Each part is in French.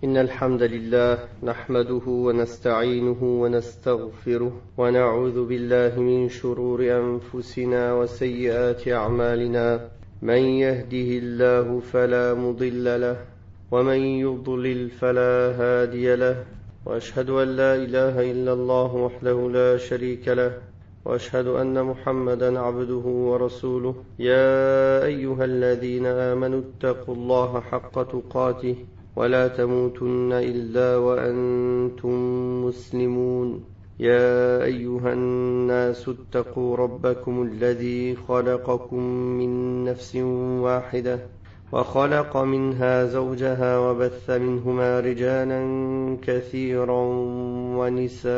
إن الحمد لله نحمده ونستعينه ونستغفره ونعوذ بالله من شرور أنفسنا وسيئات أعمالنا من يهده الله فلا مضل له ومن يضلل فلا هادي له وأشهد أن لا إله إلا الله وحده لا شريك له وأشهد أن محمدا عبده ورسوله يا أيها الذين آمنوا اتقوا الله حق تقاته ولا تموتن إلا وأنتم مسلمون يا أيها الناس اتقوا ربكم الذي خلقكم من نفس واحدة وخلق منها زوجها وبث منهما رجالا كثيرا ونساء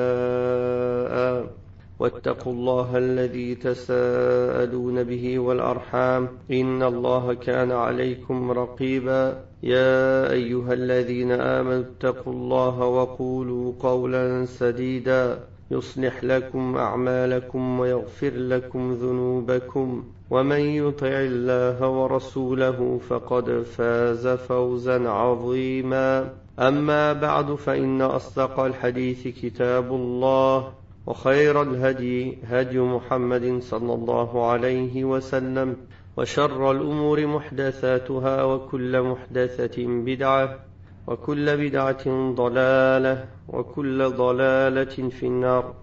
واتقوا الله الذي تساءلون به والأرحام إن الله كان عليكم رقيبا يا أيها الذين آمنوا اتقوا الله وقولوا قولا سديدا يصلح لكم أعمالكم ويغفر لكم ذنوبكم ومن يطع الله ورسوله فقد فاز فوزا عظيما أما بعد فإن أصدق الحديث كتاب الله وخير الهدي هدي محمد صلى الله عليه وسلم وشر الأمور محدثاتها وكل محدثة بدعة وكل بدعة ضلالة وكل ضلالة في النار.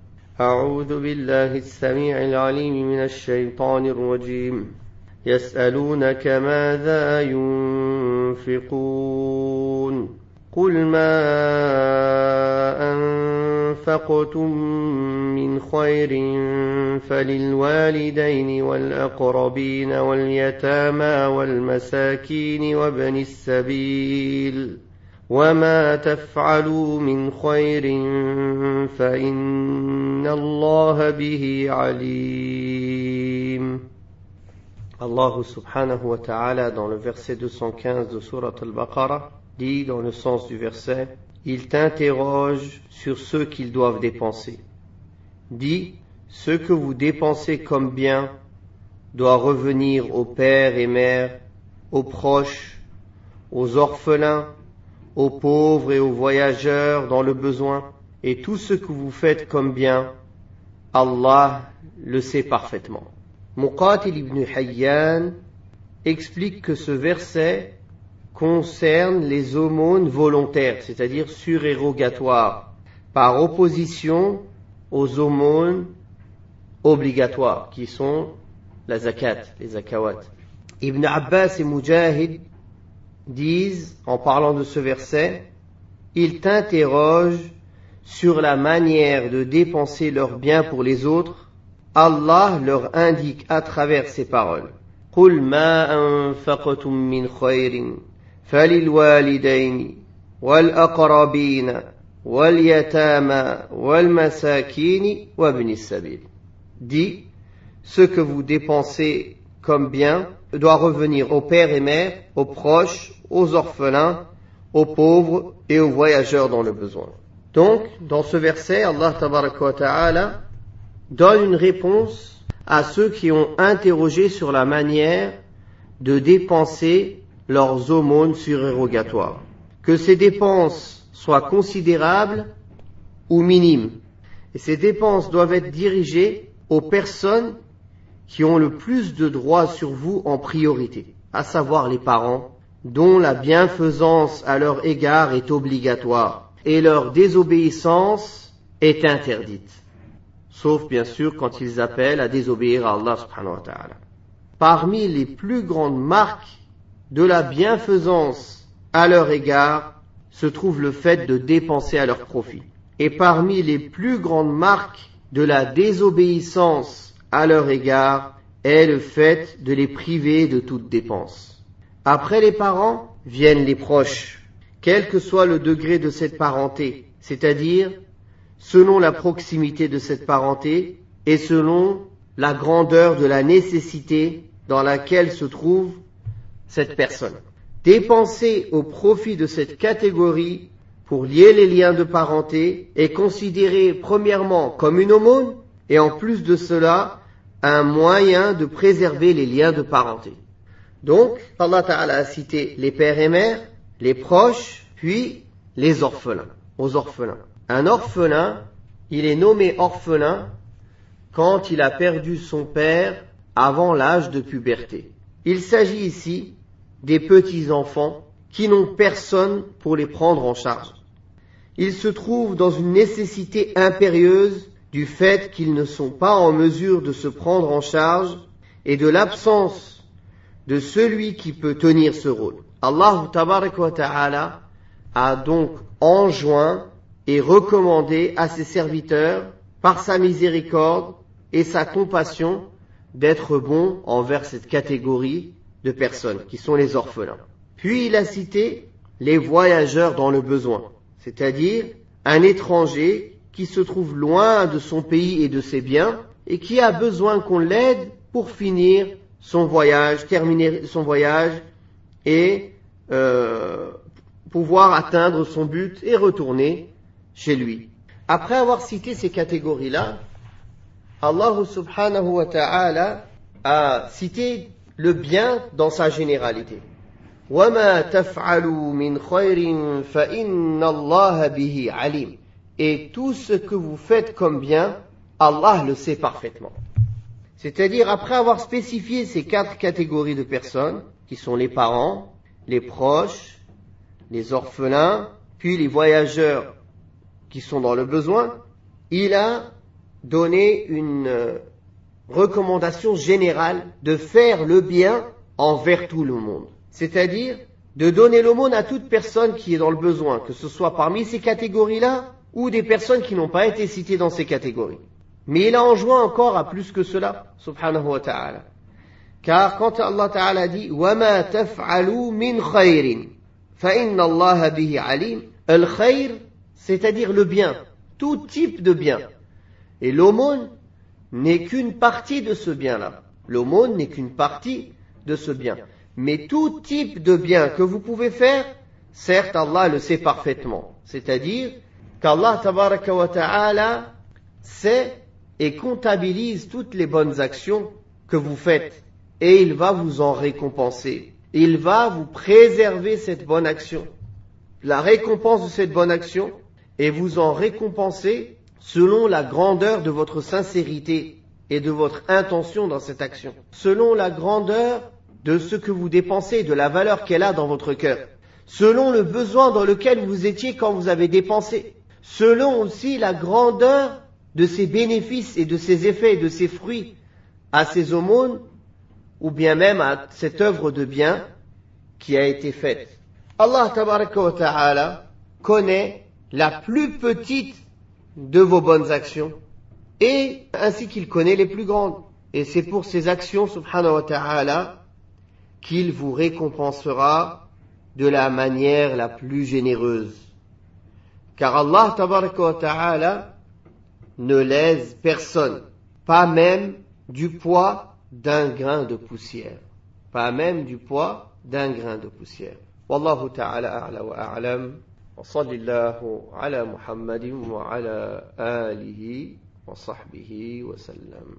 أعوذ بالله السميع العليم من الشيطان الرجيم. يسألونك ماذا ينفقون قل ما أنفقتم من خير فللوالدين والأقربين واليتامى والمساكين وابن السبيل وما تفعلوا من خير فإن الله به عليم. Allah subhanahu wa ta'ala dans le verset 215 de Surat al-Baqarah dit dans le sens du verset: il t'interroge sur ce qu'ils doivent dépenser. Dis, ce que vous dépensez comme bien doit revenir aux pères et mères, aux proches, aux orphelins, aux pauvres et aux voyageurs dans le besoin. Et tout ce que vous faites comme bien, Allah le sait parfaitement. Muqatil ibn Hayyan explique que ce verset concerne les aumônes volontaires, c'est-à-dire surérogatoires, par opposition aux aumônes obligatoires, qui sont la zakat, les zakawat. Ibn Abbas et Mujahid disent, en parlant de ce verset, ils t'interrogent sur la manière de dépenser leurs biens pour les autres. Allah leur indique à travers ces paroles: قُلْ مَا أَنفَقْتُم مِّنْ خَيْرٍ فَلِلْوَالِدَيْنِ وَالْأَقْرَبِينَ وَالْيَتَامَى وَالْمَسَاكِينِ وَابْنِ السَّبِيلِ. Dis, ce que vous dépensez comme bien doit revenir aux pères et mères, aux proches, aux orphelins, aux pauvres et aux voyageurs dans le besoin. Donc, dans ce verset, Allah tabaraka wa ta'ala donne une réponse à ceux qui ont interrogé sur la manière de dépenser leurs aumônes surérogatoires. Que ces dépenses soient considérables ou minimes. Et ces dépenses doivent être dirigées aux personnes qui ont le plus de droits sur vous en priorité, à savoir les parents, dont la bienfaisance à leur égard est obligatoire et leur désobéissance est interdite. Sauf bien sûr quand ils appellent à désobéir à Allah subhanahu wa ta'ala. Parmi les plus grandes marques de la bienfaisance à leur égard se trouve le fait de dépenser à leur profit. Et parmi les plus grandes marques de la désobéissance à leur égard est le fait de les priver de toute dépense. Après les parents viennent les proches, quel que soit le degré de cette parenté, c'est-à-dire selon la proximité de cette parenté et selon la grandeur de la nécessité dans laquelle se trouve cette personne. Dépenser au profit de cette catégorie pour lier les liens de parenté est considéré premièrement comme une aumône et en plus de cela un moyen de préserver les liens de parenté. Donc Allah Ta'ala a cité les pères et mères, les proches, puis les orphelins, aux orphelins. Un orphelin, il est nommé orphelin quand il a perdu son père avant l'âge de puberté. Il s'agit ici des petits-enfants qui n'ont personne pour les prendre en charge. Ils se trouvent dans une nécessité impérieuse du fait qu'ils ne sont pas en mesure de se prendre en charge et de l'absence de celui qui peut tenir ce rôle. Allah tabaraka wa ta'ala a donc enjoint et recommandé à ses serviteurs, par sa miséricorde et sa compassion, d'être bons envers cette catégorie de personnes, qui sont les orphelins. Puis il a cité les voyageurs dans le besoin, c'est-à-dire un étranger qui se trouve loin de son pays et de ses biens, et qui a besoin qu'on l'aide pour finir son voyage, terminer son voyage, et pouvoir atteindre son but et retourner chez lui. Après avoir cité ces catégories-là, Allah subhanahu wa ta'ala a cité le bien dans sa généralité. وَمَا تَفْعَلُوا مِنْ خَيْرٍ فَإِنَّ اللَّهَ بِهِ عَلِيمٌ. Et tout ce que vous faites comme bien, Allah le sait parfaitement. C'est-à-dire, après avoir spécifié ces 4 catégories de personnes, qui sont les parents, les proches, les orphelins, puis les voyageurs qui sont dans le besoin, il a donné une recommandation générale de faire le bien envers tout le monde. C'est-à-dire de donner l'aumône à toute personne qui est dans le besoin, que ce soit parmi ces catégories-là ou des personnes qui n'ont pas été citées dans ces catégories. Mais il a enjoint encore à plus que cela, subhanahu wa ta'ala. Car quand Allah ta'ala dit وَمَا تَفْعَلُوا مِنْ خَيْرٍ فَإِنَّ اللَّهَ بِهِ عَلِيمٌ, al-khayr, c'est-à-dire le bien, tout type de bien. Et l'aumône n'est qu'une partie de ce bien-là. L'aumône n'est qu'une partie de ce bien. Mais tout type de bien que vous pouvez faire, certes Allah le sait parfaitement. C'est-à-dire qu'Allah tabaraka wa ta'ala sait et comptabilise toutes les bonnes actions que vous faites. Et il va vous en récompenser. Il va vous préserver cette bonne action, la récompense de cette bonne action, et vous en récompenser selon la grandeur de votre sincérité et de votre intention dans cette action, selon la grandeur de ce que vous dépensez, de la valeur qu'elle a dans votre cœur, selon le besoin dans lequel vous étiez quand vous avez dépensé, selon aussi la grandeur de ses bénéfices et de ses effets et de ses fruits à ces aumônes, ou bien même à cette œuvre de bien qui a été faite. Allah tabaraka wa ta'ala connaît la plus petite de vos bonnes actions, et ainsi qu'il connaît les plus grandes. Et c'est pour ces actions, subhanahu wa ta'ala, qu'il vous récompensera de la manière la plus généreuse. Car Allah tabaraka wa ta'ala ne lèse personne, pas même du poids d'un grain de poussière. Pas même du poids d'un grain de poussière. Wallahu ta'ala a'la wa a'lam. وصل الله على محمد وعلى آله وصحبه وسلم.